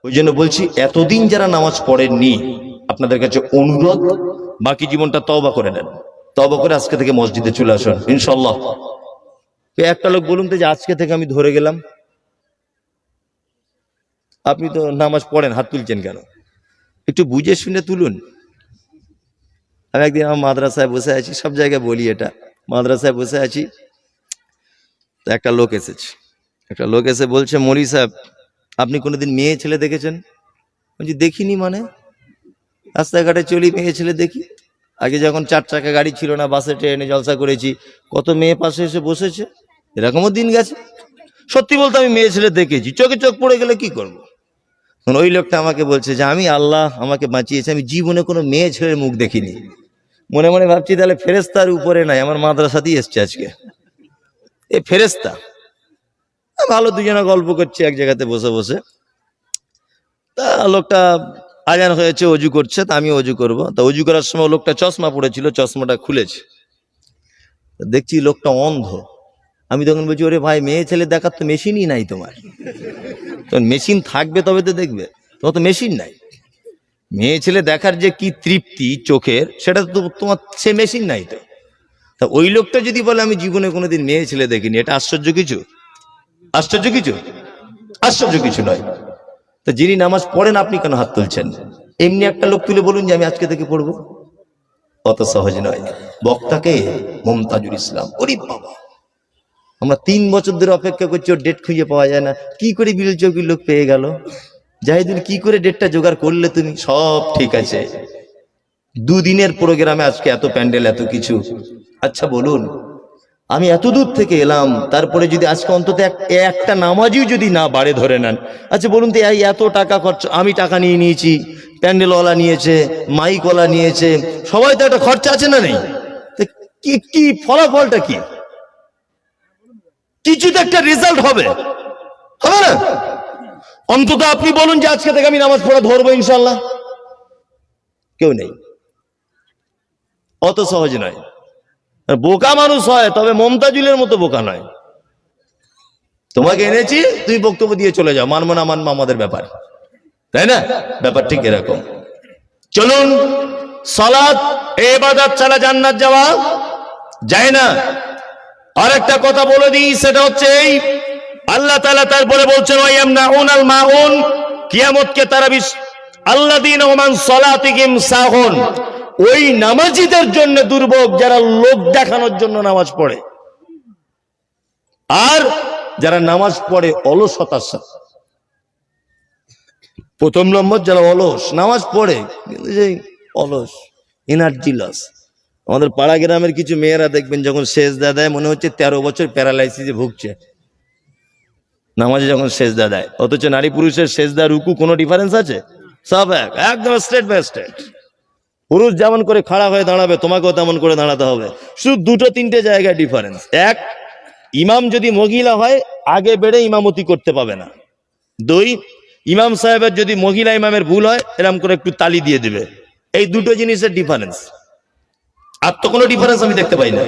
ওই জন্য বলছি, এতদিন যারা নামাজ পড়েননি আপনাদের কাছে অনুরোধ, বাকি জীবনটা তওবা করে নেন, তওবা করে আজকে থেকে মসজিদে চলে আসুন ইনশাআল্লাহ। একটা লোক বলুন তো যে আজকে থেকে আমি ধরে গেলাম। আপনি তো নামাজ পড়েন, হাত তুলছেন কেন? একটু বুঝে শুনে তুলুন। আমি একদিন আমার মাদ্রাসায় বসে আছি, সব জায়গায় বলি এটা, মাদ্রাসায় বসে আছি, তো একটা লোক এসে বলছে, মৌলী সাহেব আপনি কোনোদিন মেয়ে ছেলে দেখেছেন? বলছি দেখিনি মানে, রাস্তাঘাটে চলি মেয়ে ছেলে দেখি। আগে যখন 4 চাকা গাড়ি ছিল না, বাসে ট্রেনে জলসা করেছি, কত মেয়ে পাশে এসে বসেছে, এরকমও দিন গেছে। সত্যি বলতে আমি মেয়ে ছেলে দেখেছি, চোখে চোখ পড়ে গেলে কি করবো। ওই লোকটা আমাকে বলছে যে আমি, আল্লাহ আমাকে বাঁচিয়েছে, আমি জীবনে কোনো মেয়ে ছেলের মুখ দেখিনি। মনে মনে ভাবছি তাহলে ফেরেস্তার উপরে নাই, আমার মাদ্রাসাতেই এসছে আজকে এ ফেরেস্তা। ভালো দুজনে গল্প করছি এক জায়গাতে বসে বসে। তা লোকটা আজান হয়েছে, অজু করছে, তা আমি অজু করব। তা অজু করার সময় লোকটা চশমা পড়েছিল, চশমাটা খুলেছে, দেখছি লোকটা অন্ধ। আমি তখন বলছি, ওরে ভাই মেয়ে ছেলে দেখার তো মেশিনই নাই তোমার, তখন মেশিন থাকবে তবে তো দেখবে, তোমার তো মেশিন নাই। মেয়ে ছেলে দেখার যে কি তৃপ্তি চোখের, সেটা তো তোমার সে মেশিন নাই। তো তা ওই লোকটা যদি বলে আমি জীবনে কোনোদিন মেয়ে ছেলে দেখিনি, এটা আশ্চর্য কিছু? আশ্চর্য কিছু? আশ্চর্য কিছু নয়। তো যিনি নামাজ পড়েন আপনি কেন হাত তুলছেন? এমনি একটা লোক তুলে বলুন যে আমি আজকে থেকে পড়বো, অত সহজ নয়। বক্তাকে মমতাজুল ইসলাম, ওরে বাবা, আমরা 3 বছর ধরে অপেক্ষা করছি, ওর ডেট খুঁজে পাওয়া যায় না। কি করে বিরল চৌকির লোক পেয়ে গেল? জাহিদুল কি করে ডেটটা জোগাড় করলে তুমি? সব ঠিক আছে, 2 দিনের প্রোগ্রামে আজকে এত প্যান্ডেল, এত কিছু। আচ্ছা বলুন, আমি এত দূর থেকে এলাম, তারপরে যদি আজকে অন্তত একটা নামাজিও যদি না বাড়ে ধরে নেন, আচ্ছা বলুন তো এত টাকা খরচা, আমি টাকা নিয়ে নিয়েছি, প্যান্ডেলওয়ালা নিয়েছে, মাইকওয়ালা নিয়েছে, সবাই তো একটা খরচা আছে না নেই? কি ফলাফলটা কি? কিছু তো একটা রেজাল্ট হবে, হবে না? অন্তত আপনি বলুন যে আজকে থেকে আমি নামাজ পড়া ধরবো ইনশাল্লাহ। কেউ নেই, অত সহজ নয়। বোকা মানুষ হয়, তবে মমতাজুলের মতো বোকা নয়। তোমাকে এনেছি, তুমি বক্তব্য দিয়ে চলে যাও, মানবো না মানবো আমাদের ব্যাপার, তাই না? ব্যাপার ঠিক এরকম। চলুন, সালাত ইবাদত ছাড়া জান্নাত যাওয়া যায় না। আর একটা কথা বলে দিই, সেটা হচ্ছে এই, আল্লাহ তাআলা তারপরে বলছেন ওয়ায়ামনাউনাল মাউন, কিয়ামতকে তারা আল্লাযীনা হুম আন সালাতিহিম সাহুন, ওই নামাজীদের জন্য দুর্ভোগ যারা লোক দেখানোর জন্য নামাজ পড়ে, আর যারা নামাজ পড়ে অলসতার সাথে। 1 নম্বর যারা অলস, নামাজ পড়ে কিন্তু যে অলস, এনার্জি লস। আমাদের পাড়া গ্রামের কিছু মেয়েরা দেখবেন যখন সেজদা দেয় মনে হচ্ছে 13 বছর প্যারালাইসিসে ভুগছে নামাজে যখন সেজদা দেয়। অথচ নারী পুরুষের সেজদা রুকু কোনো ডিফারেন্স আছে? সব একদম স্ট্রেট বাই স্ট্রেট। পুরুষ যেমন করে খাড়া হয়ে দাঁড়াবে তোমাকেও তেমন করে দাঁড়াতে হবে, শুধু 2-3টে জায়গায় ডিফারেন্স। এক, ইমাম যদি মহিলা হয় আগে বেড়ে ইমামতি করতে পাবে না। 2, ইমাম সাহেবের যদি মহিলা ইমামের ভুল হয় এরকম করে একটু তালি দিয়ে দিবে। এই 2টো জিনিসের ডিফারেন্স, আর তো কোনো ডিফারেন্স আমি দেখতে পাই না।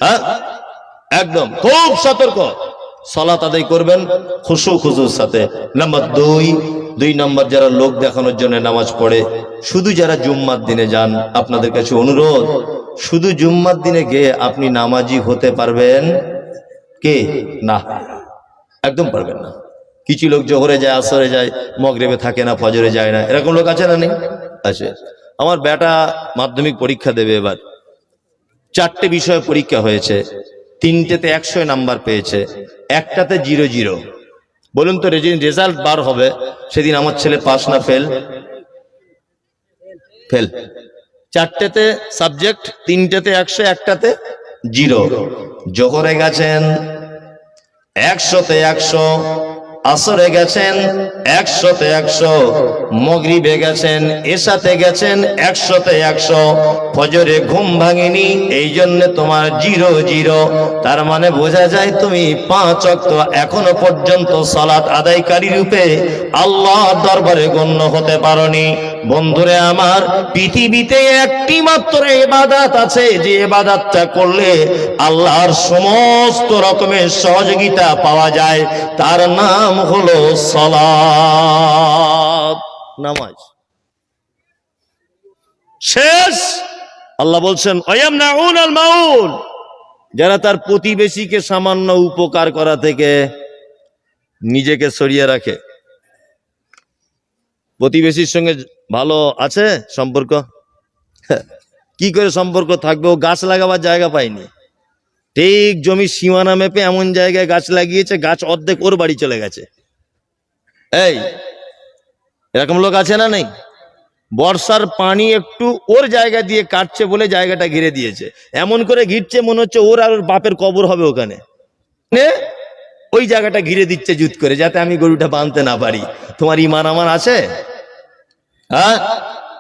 হ্যাঁ, একদম খুব সতর্ক সালাত আদায় করবেন খুশুর সাথে। নাম্বার 2 নম্বর, যারা লোক দেখানোর জন্য নামাজ পড়ে, শুধু যারা জুম্মার দিনে যান, আপনাদের কাছে অনুরোধ, শুধু জুম্মার দিনে গিয়ে আপনি নামাজি হতে পারবেন কে? না, একদম পারবেন না। কিছু লোক জোহরে যায়, আসরে যায়, মাগরিবে থাকে না, ফজরে যায় না, এরকম লোক আছে না নেই? আছে। আমার বেটা মাধ্যমিক পরীক্ষা দেবে এবার, 4টে বিষয় পরীক্ষা হয়েছে, 3টেতে 100 নাম্বার পেয়েছে, একটাতে 0-0। বলুন তো যেদিন রেজাল্ট বার হবে সেদিন আমার ছেলে পাস না ফেল? ফেল। 4টেতে সাবজেক্ট, 3টেতে 100, একটাতে 0। জোহরে গেছেন 100তে 100, আসরে গেছেন 100তে 100, মাগরিবে গেছেন, এশাতে গেছেন 100তে 100, ফজরে ঘুম ভাঙেনি, এই জন্য তোমার 0-0। তার মানে বোঝা যায় তুমি 5 ওয়াক্ত এখনো পর্যন্ত সালাত আদায়কারী রূপে আল্লাহর দরবারে গণ্য হতে পারোনি। বন্ধুরে আমার, পৃথিবীতে একটি মাত্র ইবাদত আছে, যে ইবাদতটা করলে আল্লাহর সমস্ত রকমের সহযোগিতা পাওয়া যায়, তার নাম হলো সালাত। নামাজ শেষ। আল্লাহ বলছেন ওয়ায়ামনাউনাল মাউন, যারা তার প্রতিবেশীকে সামান্য উপকার করা থেকে নিজেকে সরিয়ে রাখে। প্রতিবেশীর সঙ্গে ভালো আছে সম্পর্ক? কি করে সম্পর্ক থাকবে? ও গাছ লাগাবার জায়গা পায়নি, ঠিক জমির সীমানা মেপে এমন জায়গায় গাছ লাগিয়েছে, গাছ অর্ধেক ওর বাড়ি চলে গেছে। এই এরকম লোক আছে না নেই? বর্ষার পানি একটু ওর জায়গা দিয়ে কাটছে বলে জায়গাটা ঘিরে দিয়েছে, এমন করে ঘিরছে মনে হচ্ছে ওর আর ওর বাপের কবর হবে ওখানে, ওই জায়গাটা ঘিরে দিচ্ছে জুত করে, যাতে আমি গরুটা বাঁধতে না পারি। তোমার ইমান আমার আছে? হ্যাঁ,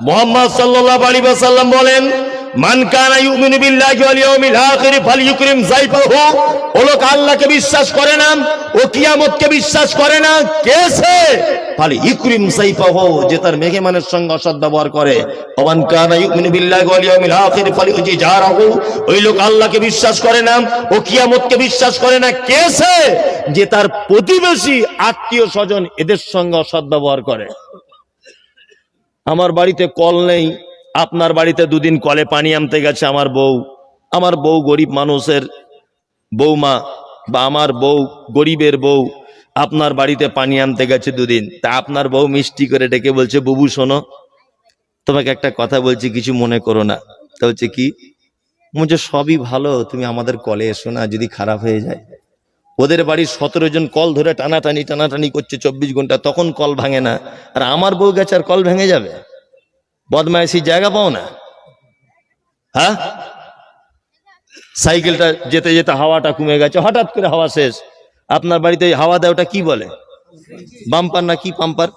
মুহাম্মদ সাল্লাল্লাহু আলাইহি ওয়াসাল্লাম বলেন, মান কানা ইউমিনু বিল্লাহি ওয়াল ইয়াউমিল আখির ফালইউকরিম যাইফাহু। ও লোক আল্লাহকে বিশ্বাস করে না, ও কিয়ামতকে বিশ্বাস করে না, কেসে ফালইউকরিম যাইফাহু, যে তার মেহমানের সঙ্গে অসৎ ব্যবহার করে। ওমান কানা ইউমিনু বিল্লাহি ওয়াল ইয়াউমিল আখির ফালইউজি জারাহু। ওই লোক আল্লাহকে বিশ্বাস করে না, ও কিয়ামতকে বিশ্বাস করে না, কেসে যে তার প্রতিবেশী, আত্মীয় স্বজন এদের সঙ্গে অসৎ ব্যবহার করে। আমার বাড়িতে কল নেই, আপনার বাড়িতে দুদিন কলে পানি আনতে গেছে আমার বউ গরিব মানুষের বৌমা, বা আমার বউ গরিবের বউ আপনার বাড়িতে পানি আনতে গেছে দুদিন, তা আপনার বউ মিষ্টি করে ডেকে বলছে, বুবু শোনো, তোমাকে একটা কথা বলছি, কিছু মনে করো না। তা হচ্ছে কি? বলছে সবই ভালো, তুমি আমাদের কলে এসো না, যদি খারাপ হয়ে যায়। ওদের বাড়ির 17 জন কল ধরে টানাটানি করছে 24 ঘন্টা, তখন কল ভাঙে না। আর আমার বউ গেছে আর কল ভেঙে যাবে? বদমাইশি জায়গা পাও না? হ্যাঁ, সাইকেলটা যেতে যেতে হাওয়াটা কমে গেছে, হঠাৎ করে হাওয়া শেষ। আপনার বাড়িতে হাওয়া দেয়, ওটা কি বলে? বাম্পার না কি পাম্পার,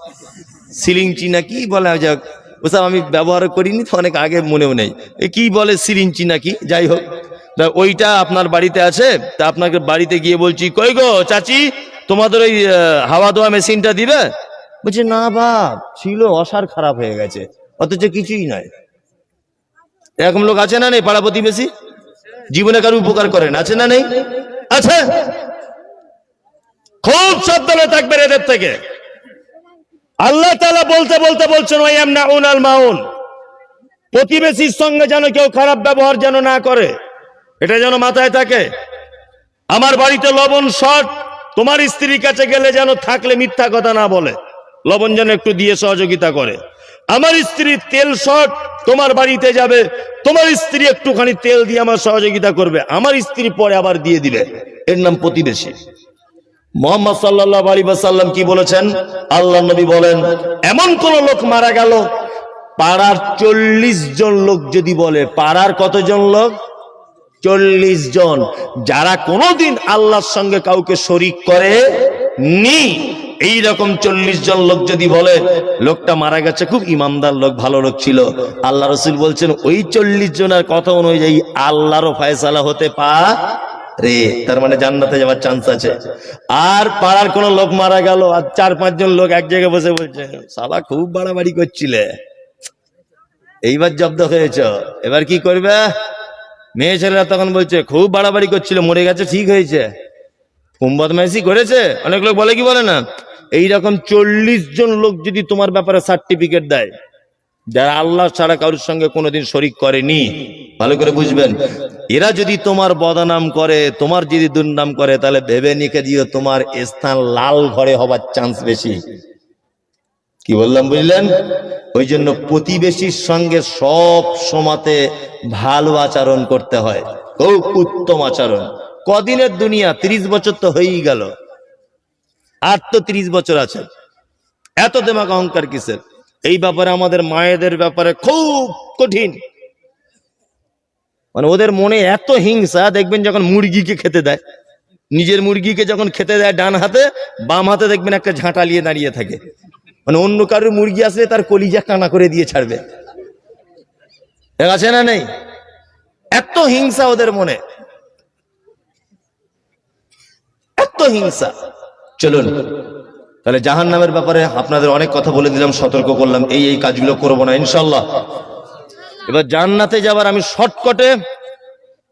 সিলিংচি না কি বলে? যাক, ওসব আমি ব্যবহার করিনি তো, অনেক আগে মনেও নেই কি বলে, সিলিংচি না কি, যাই হোক। ওইটা আপনার বাড়িতে আছে, তা আপনাকে বাড়িতে গিয়ে বলছি, কই গো চাচি, তোমাদের ওই হাওয়া দেওয়া মেশিনটা দিবে? বলছে না বাপ, ছিল, অসার খারাপ হয়ে গেছে, অথচ কিছুই নয়। এরকম লোক আছে না নেই? পাড়া প্রতিবেশী জীবনে কারো উপকার করেন, আছে না নেই? আছে। খুব সাবধানে থাকবেন এদের থেকে। আল্লাহ তাআলা বলতে বলছেন ওয়ায়ামনাউনাল মাউন, প্রতিবেশীর সঙ্গে যেন কেউ খারাপ ব্যবহার যেন না করে, এটা যেন মাথায় থাকে। আমার বাড়িতে লবণ শর্ট, তোমার স্ত্রীর কাছে গেলে যেন থাকলে মিথ্যা কথা না বলে, লবণ যেন একটু দিয়ে সহযোগিতা করে। আমার স্ত্রীর তেল শর্ট, তোমার বাড়িতে যাবে, তোমার স্ত্রী একটুখানি তেল দিয়ে আমার সহযোগিতা করবে, আমার স্ত্রী পরে আবার দিয়ে দিবে, এর নাম প্রতিবেশী। মুহাম্মদ সাল্লাল্লাহু আলাইহি ওয়াসাল্লাম কি বলেছেন? আল্লাহর নবী বলেন, এমন কোন লোক মারা গেল, পাড়ার 40 জন লোক যদি বলে, পাড়ার কতজন লোক? 40 জন, যারা কোনোদিন আল্লাহর সঙ্গে কাউকে শরীক করে নি, এইরকম 40 জন লোক যদি বলে লোকটা মারা গেছে, খুব ইমানদার লোক, ভালো লোক ছিল, আল্লাহ রাসূল বলছেন ওই 40 জনের কথা অনুযায়ী আল্লাহরও ফয়সালা হতে পারে, তার মানে জান্নাতে যাওয়ার চান্স আছে। আর পাড়ার কোন লোক মারা গেল, আর 4-5 জন লোক এক জায়গায় বসে বলছে, শালা খুব বাড়াবাড়ি করছিলে, এইবার জব্দ হয়েছ, এবার কি করবে? মেয়ে ছেলেরা তখন বলছে, খুব বাড়াবাড়ি করছিল, মরে গেছে, ঠিক হয়েছে, খুব বদমাইশি করেছে। অনেক লোক বলে কি বলে না, এইরকম 40 জন লোক যদি তোমার ব্যাপারে সার্টিফিকেট দেয়, যারা আল্লাহ ছাড়া কারোর সঙ্গে কোনোদিন শরীক করেনি, ভালো করে বুঝবেন, এরা যদি তোমার বদনাম করে, তোমার যদি দুর্নাম করে, তাহলে ভেবে নিকে দিও তোমার স্থান লাল ঘরে হবার চান্স বেশি। কি বললাম বুঝলেন? ওই জন্য প্রতিবেশীর সঙ্গে সব সময়তে ভালো আচরণ করতে হয়, খুব উত্তম আচরণ। কদিনের দুনিয়া, 30 বছর তো হয়েই গেল, আর তো 30 বছর আছে, এত দেমাগ অহংকার কিসের? এই ব্যাপারে আমাদের মায়েদের ব্যাপারে খুব কঠিন, মানে ওদের মনে এত হিংসা, দেখবেন যখন মুরগিকে খেতে দেয়, নিজের মুরগিকে যখন খেতে দেয় ডান হাতে, বাম হাতে দেখবেন একটা ঝাঁটা নিয়ে দাঁড়িয়ে থাকে, মানে অন্য কারোর মুরগি আসলে তার কলিজা কানা করে দিয়ে ছাড়বে, আছে না নেই? এত হিংসা ওদের মনে, এত হিংসা। চলুন তাহলে জাহান্নামের ব্যাপারে আপনাদের অনেক কথা বলে দিলাম, সতর্ক করলাম, এই কাজগুলো করবো না ইনশাল্লাহ। এবার জান্নাতে যাবার আমি শর্টকাটে,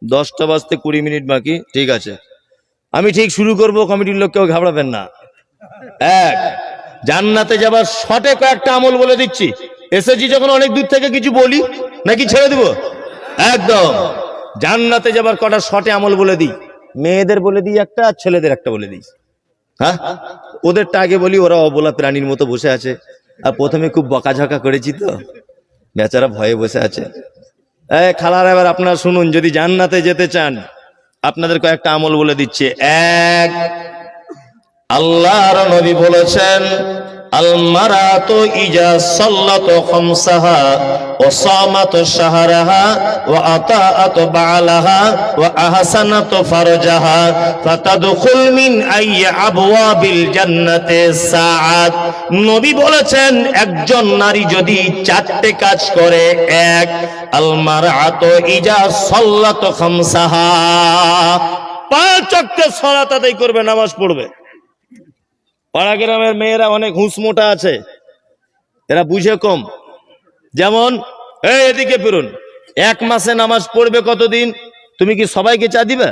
10টা বাজতে 20 মিনিট বাকি, ঠিক আছে, আমি ঠিক শুরু করব, কমিটির লোক কেউ ঘাবড়াবেন না। 1, জান্নাতে যাবার শর্টে কয়েকটা আমল বলে দিচ্ছি। এসেছি যখন অনেক দূর থেকে কিছু বলি নাকি ছেড়ে দিব? একদম জান্নাতে যাবার কটা শর্টে আমল বলে দিই। মেয়েদের বলে দিই একটা, আর ছেলেদের একটা বলে দিই। হ্যাঁ, ওদেরটা আগে বলি, ওরা অবলা প্রাণীর মতো বসে আছে। আর প্রথমে খুব বকাঝকা করেছি তো, বেচারা ভয়ে বসে আছে। খালার এবার আপনারা শুনুন, যদি জান্নাতে যেতে চান আপনাদের কয়েকটা আমল বলে দিচ্ছে। এক, আল্লাহর নবী বলেছেন, আল মারাতু ইজা সাল্লাতু খামসাহা ওয়া সামাত শাহরাহা ওয়া আতাআত বা'লাহা ওয়া আহসানাত ফারজাহা ফাতাদখুল মিন আইয়ি আবওয়াবিল জান্নাতি সাআত। নবী বলেছেন, একজন নারী যদি চারটে কাজ করে, এক, আল মারাতু ইজা সাল্লাতু খামসাহা, 5 ওয়াক্ত সালাত আদায় করবে, নামাজ পড়বে। পাড়া গ্রামের মেয়েরা অনেক হুঁশ মোটা আছে, এরা বুঝে কম। যেমন এদিকে ফিরুন, 1 মাসে নামাজ পড়বে কতদিন? তুমি কি সবাইকে চা দিবে?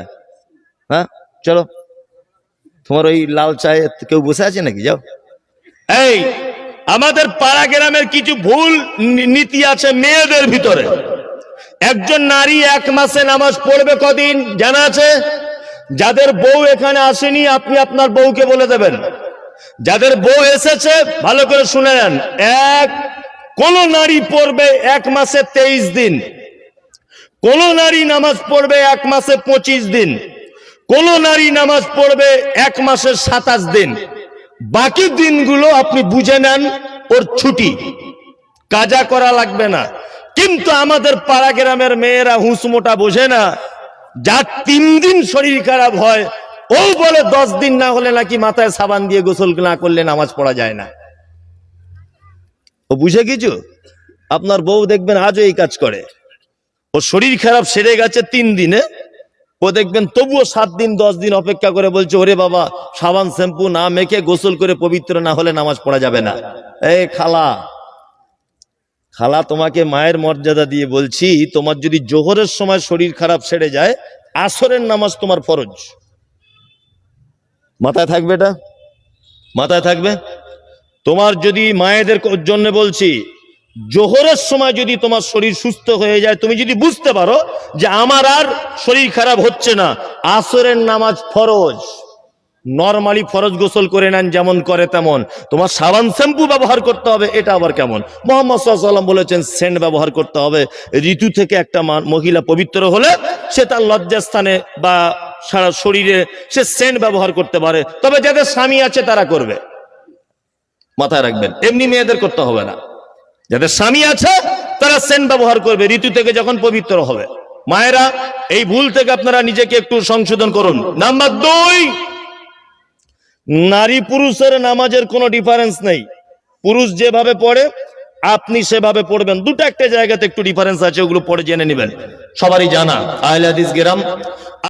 হ্যাঁ, চলো, তোমার ওই লাল চায়ে কেউ বসে আছে নাকি? যাও। এই আমাদের পাড়া গ্রামের কিছু ভুল নীতি আছে মেয়েদের ভিতরে। একজন নারী 1 মাসে নামাজ পড়বে কদিন জানা আছে? যাদের বউ এখানে আসেনি আপনি আপনার বউকে বলে দেবেন। যাদের বউ এসেছে ভালো করে শুনে নেন। এক, কোন নারী পড়বে 1 মাসে 23 দিন, কোন নারী নামাজ পড়বে 1 মাসে 25 দিন, কোন নারী নামাজ পড়বে 1 মাসে 27 দিন। বাকি দিনগুলো আপনি বুঝে নেন ওর ছুটি, কাজা করা লাগবে না। কিন্তু আমাদের পাড়া গ্রামের মেয়েরা হুঁশ মোটা বোঝে না, যার 3 দিন শরীর খারাপ হয় ও বলে 10 দিন না হলে নাকি মাথায় সাবান দিয়ে গোসল না করলে নামাজ পড়া যায় না। ও বুঝে কিছু? আপনার বউ দেখবেন আজও এই কাজ করে। ও শরীর খারাপ সেরে গেছে 3 দিনে, ও দেখবেন তবুও 7 দিন 10 দিন অপেক্ষা করে বলছে, ওরে বাবা, সাবান শ্যাম্পু না মেখে গোসল করে পবিত্র না হলে নামাজ পড়া যাবে না। এই খালা, খালা তোমাকে মায়ের মর্যাদা দিয়ে বলছি, তোমার যদি জোহরের সময় শরীর খারাপ সেরে যায়, আসরের নামাজ তোমার ফরজ। মাথায় থাকবে, এটা মাথায় থাকবে। তোমার যদি মায়েদের জন্য বলছি, জোহরের সময় যদি তোমার শরীর সুস্থ হয়ে যায়, তুমি যদি বুঝতে পারো যে আমার আর শরীর খারাপ হচ্ছে না, আসরের নামাজ ফরজ। নরমালি ফরজ গোসল করে নেন যেমন করে তেমন, তোমার সাবান শ্যাম্পু ব্যবহার করতে হবে, এটা আবার কেমন? মুহাম্মদ সাল্লাল্লাহু আলাইহি ওয়াসাল্লাম বলেছেন সেন্ট ব্যবহার করতে হবে। ঋতু থেকে একটা মহিলা পবিত্র হলে সে তার লজ্জাস্থানে বা সারা শরীরে সে সেন্ট ব্যবহার করতে পারে, তবে যাদের স্বামী আছে তারা করবে। মাথায় রাখবেন, এমনি মেয়েদের করতে হবে না। যাদের স্বামী আছে তারা সেন্ট ব্যবহার করবে ঋতু থেকে যখন পবিত্র হবে। মায়েরা, এই ভুল থেকে আপনারা নিজেকে একটু সংশোধন করুন। নাম্বার 2, নারী পুরুষের নামাজের কোনো ডিফারেন্স নেই। পুরুষ যেভাবে পড়ে আপনি সেভাবে পড়বেন। দুটো একটা জায়গাতে একটু ডিফারেন্স আছে, ওগুলো পড়ে জেনে নেবেন, সবারই জানা। আহলে হাদিস গেরাম